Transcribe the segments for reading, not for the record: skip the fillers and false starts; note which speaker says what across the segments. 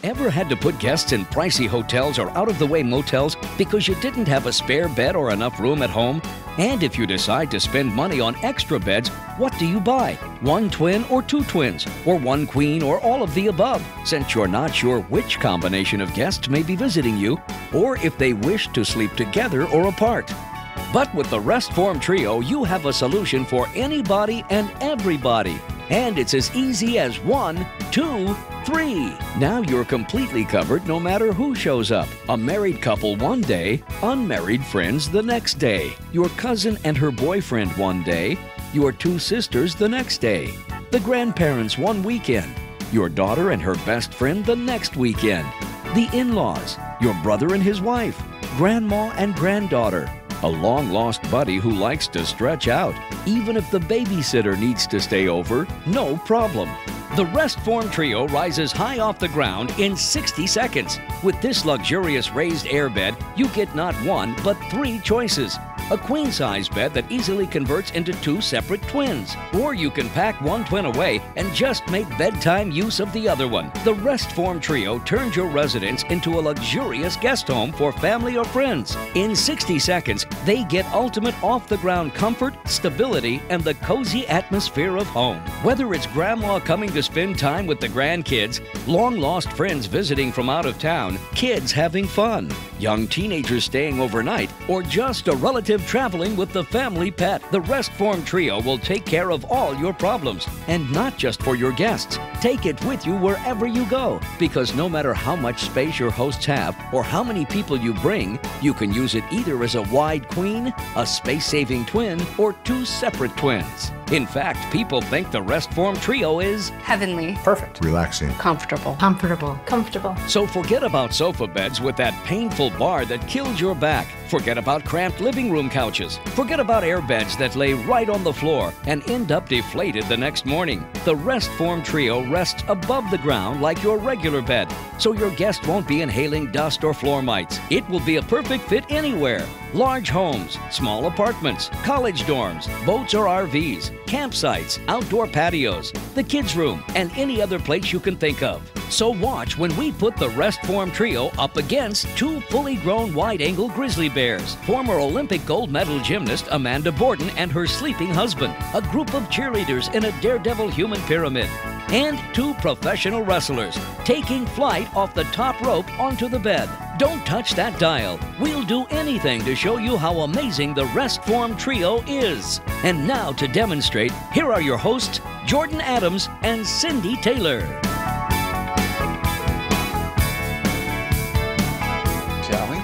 Speaker 1: Ever had to put guests in pricey hotels or out-of-the-way motels because you didn't have a spare bed or enough room at home? And if you decide to spend money on extra beds, what do you buy? One twin or two twins? Or one queen or all of the above? Since you're not sure which combination of guests may be visiting you, or if they wish to sleep together or apart. But with the Rest Form Trio, you have a solution for anybody and everybody. And it's as easy as 1, 2, 3. Now you're completely covered no matter who shows up. A married couple one day, unmarried friends the next day. Your cousin and her boyfriend one day, your two sisters the next day. The grandparents one weekend. Your daughter and her best friend the next weekend. The in-laws, your brother and his wife. Grandma and granddaughter. A long-lost buddy who likes to stretch out. Even if the babysitter needs to stay over, no problem. The Rest Form Trio rises high off the ground in 60 seconds. With this luxurious raised airbed, you get not one, but 3 choices. A queen-size bed that easily converts into 2 separate twins. Or you can pack one twin away and just make bedtime use of the other one. The Rest Form Trio turns your residence into a luxurious guest home for family or friends. In 60 seconds, they get ultimate off-the-ground comfort, stability, and the cozy atmosphere of home. Whether it's grandma coming to spend time with the grandkids, long-lost friends visiting from out of town, kids having fun, young teenagers staying overnight, or just a relative traveling with the family pet, the Rest Form Trio will take care of all your problems. And not just for your guests. Take it with you wherever you go, because no matter how much space your hosts have or how many people you bring, you can use it either as a wide queen, a space-saving twin, or 2 separate twins. In fact, people think the Rest Form Trio is
Speaker 2: heavenly,
Speaker 3: perfect,
Speaker 4: relaxing,
Speaker 2: comfortable,
Speaker 5: comfortable.
Speaker 1: So forget about sofa beds with that painful bar that kills your back. Forget about cramped living room couches. Forget about airbeds that lay right on the floor and end up deflated the next morning. The Rest Form Trio rests above the ground like your regular bed, so your guest won't be inhaling dust or floor mites. It will be a perfect fit anywhere. Large homes, small apartments, college dorms, boats or RVs, campsites, outdoor patios, the kids' room, and any other place you can think of. So watch when we put the Rest Form Trio up against 2 fully grown wide-angle grizzly bears, former Olympic gold medal gymnast Amanda Borden and her sleeping husband, a group of cheerleaders in a daredevil human pyramid, and 2 professional wrestlers taking flight off the top rope onto the bed. Don't touch that dial. We'll do anything to show you how amazing the Rest Form Trio is. And now to demonstrate, here are your hosts, Jordan Adams and Cindy Taylor.
Speaker 4: Shall we?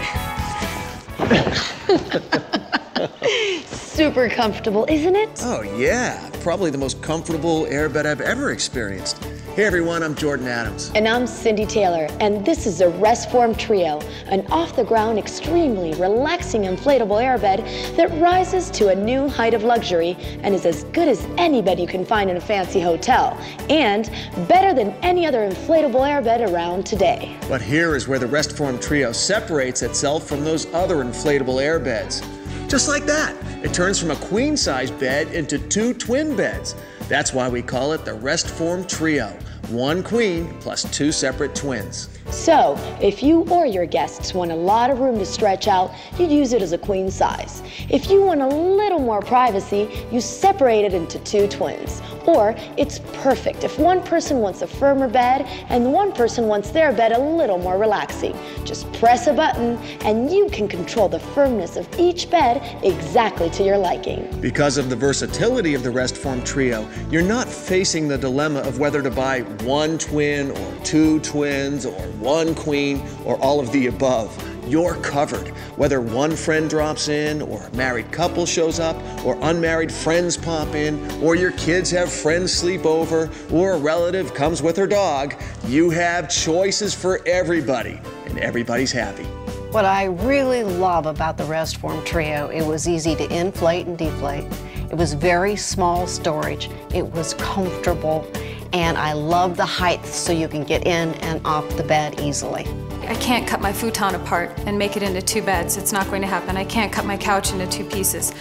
Speaker 5: Super comfortable, isn't it?
Speaker 6: Oh yeah, probably the most comfortable airbed I've ever experienced. Hey everyone, I'm Jordan Adams.
Speaker 5: And I'm Cindy Taylor, and this is a Rest Form Trio, an off-the-ground, extremely relaxing inflatable airbed that rises to a new height of luxury and is as good as any bed you can find in a fancy hotel, and better than any other inflatable airbed around today.
Speaker 6: But here is where the Rest Form Trio separates itself from those other inflatable airbeds. Just like that, it turns from a queen-size bed into 2 twin beds. That's why we call it the Rest Form Trio. 1 queen plus 2 separate twins.
Speaker 5: So, if you or your guests want a lot of room to stretch out, you'd use it as a queen size. If you want a little more privacy, you separate it into 2 twins. Or, it's perfect if one person wants a firmer bed and one person wants their bed a little more relaxing. Just press a button and you can control the firmness of each bed exactly to your liking.
Speaker 6: Because of the versatility of the Rest Form Trio, you're not facing the dilemma of whether to buy 1 twin or 2 twins or 1 queen or all of the above. You're covered. Whether one friend drops in, or a married couple shows up, or unmarried friends pop in, or your kids have friends sleep over, or a relative comes with her dog, you have choices for everybody, and everybody's happy.
Speaker 2: What I really love about the Rest Form Trio, it was easy to inflate and deflate. It was very small storage. It was comfortable, and I love the height so you can get in and off the bed easily.
Speaker 3: I can't cut my futon apart and make it into 2 beds. It's not going to happen. I can't cut my couch into 2 pieces.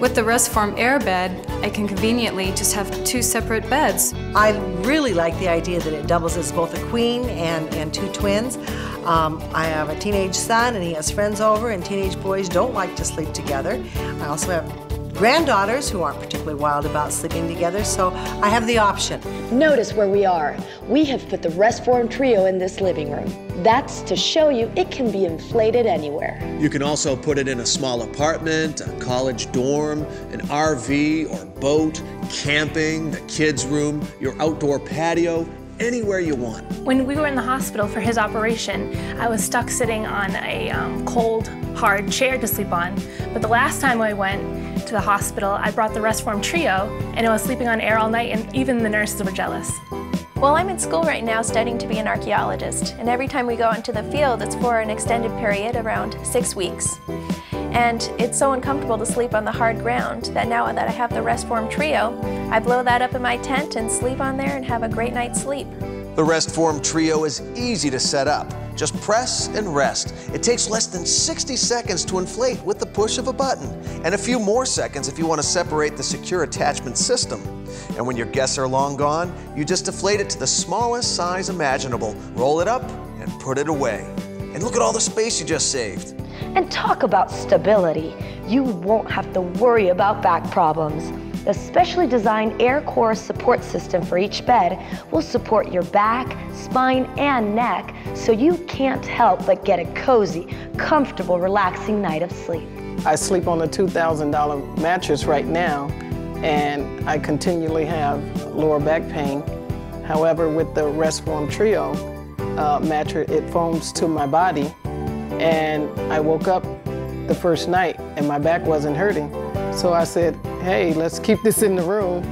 Speaker 3: With the Restform airbed, I can conveniently just have 2 separate beds.
Speaker 7: I really like the idea that it doubles as both a queen and 2 twins. I have a teenage son and he has friends over, and teenage boys don't like to sleep together. I also have granddaughters who aren't particularly wild about sleeping together, so I have the option.
Speaker 5: Notice where we are. We have put the Restform Trio in this living room. That's to show you it can be inflated anywhere.
Speaker 6: You can also put it in a small apartment, a college dorm, an RV or boat, camping, the kids' room, your outdoor patio, anywhere you want.
Speaker 8: When we were in the hospital for his operation, I was stuck sitting on a cold, hard chair to sleep on. But the last time I went to the hospital, I brought the Restform Trio, and I was sleeping on air all night, and even the nurses were jealous.
Speaker 9: Well, I'm in school right now studying to be an archaeologist, and every time we go into the field, it's for an extended period, around 6 weeks. And it's so uncomfortable to sleep on the hard ground that now that I have the Restform Trio, I blow that up in my tent and sleep on there and have a great night's sleep.
Speaker 6: The Restform Trio is easy to set up. Just press and rest. It takes less than 60 seconds to inflate with the push of a button, and a few more seconds if you want to separate the secure attachment system. And when your guests are long gone, you just deflate it to the smallest size imaginable, roll it up, and put it away. And look at all the space you just saved.
Speaker 5: And talk about stability. You won't have to worry about back problems. The specially designed air core support system for each bed will support your back, spine, and neck, so you can't help but get a cozy, comfortable, relaxing night of sleep.
Speaker 4: I sleep on a $2,000 mattress right now, and I continually have lower back pain. However, with the Restform Trio mattress, it foams to my body, and I woke up the first night and my back wasn't hurting. So I said, hey, let's keep this in the room,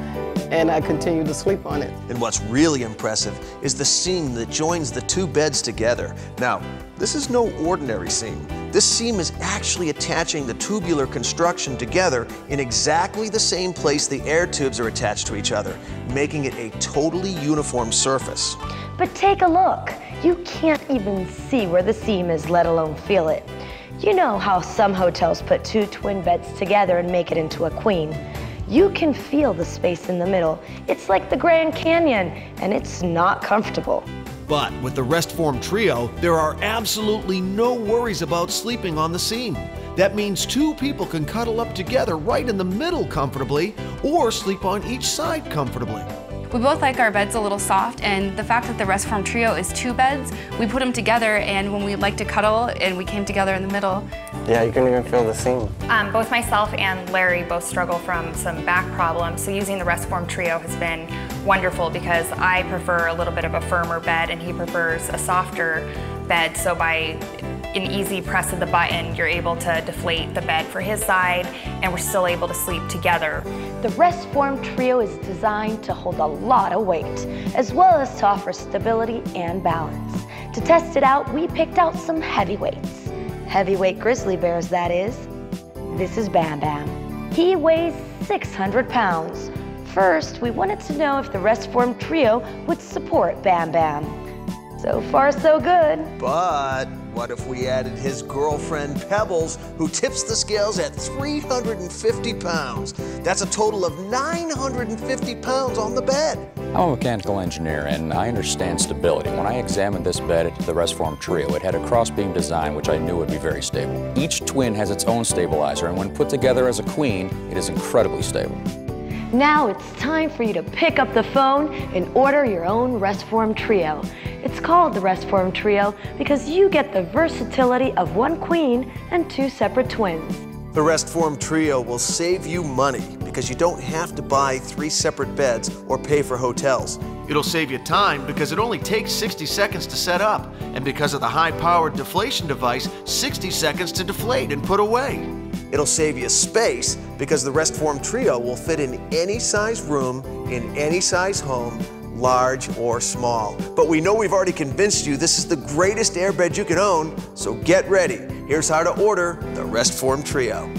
Speaker 4: and I continue to sleep on it.
Speaker 6: And what's really impressive is the seam that joins the 2 beds together. Now, this is no ordinary seam. This seam is actually attaching the tubular construction together in exactly the same place the air tubes are attached to each other, making it a totally uniform surface.
Speaker 5: But take a look. You can't even see where the seam is, let alone feel it. You know how some hotels put 2 twin beds together and make it into a queen. You can feel the space in the middle. It's like the Grand Canyon, and it's not comfortable.
Speaker 10: But with the Restform Trio, there are absolutely no worries about sleeping on the seam. That means 2 people can cuddle up together right in the middle comfortably, or sleep on each side comfortably.
Speaker 11: We both like our beds a little soft, and the fact that the Restform Trio is 2 beds, we put them together, and when we like to cuddle and we came together in the middle.
Speaker 12: Yeah, you couldn't even feel the seam.
Speaker 13: Both myself and Larry both struggle from some back problems, so using the Restform Trio has been wonderful because I prefer a little bit of a firmer bed and he prefers a softer bed, so by an easy press of the button, you're able to deflate the bed for his side, and we're still able to sleep together.
Speaker 5: The Restform Trio is designed to hold a lot of weight, as well as to offer stability and balance. To test it out, we picked out some heavyweights. Heavyweight grizzly bears, that is. This is Bam Bam. He weighs 600 pounds. First, we wanted to know if the Restform Trio would support Bam Bam. So far, so good.
Speaker 6: But what if we added his girlfriend, Pebbles, who tips the scales at 350 pounds? That's a total of 950 pounds on the bed.
Speaker 14: I'm a mechanical engineer, and I understand stability. When I examined this bed at the Restform Trio, it had a cross-beam design, which I knew would be very stable. Each twin has its own stabilizer, and when put together as a queen, it is incredibly stable.
Speaker 5: Now it's time for you to pick up the phone and order your own Restform Trio. It's called the Restform Trio because you get the versatility of 1 queen and 2 separate twins.
Speaker 6: The Restform Trio will save you money because you don't have to buy 3 separate beds or pay for hotels.
Speaker 10: It'll save you time because it only takes 60 seconds to set up, and because of the high-powered deflation device, 60 seconds to deflate and put away.
Speaker 6: It'll save you space because the Restform Trio will fit in any size room, in any size home, large or small. But we know we've already convinced you this is the greatest airbed you can own, so get ready. Here's how to order the Restform Trio.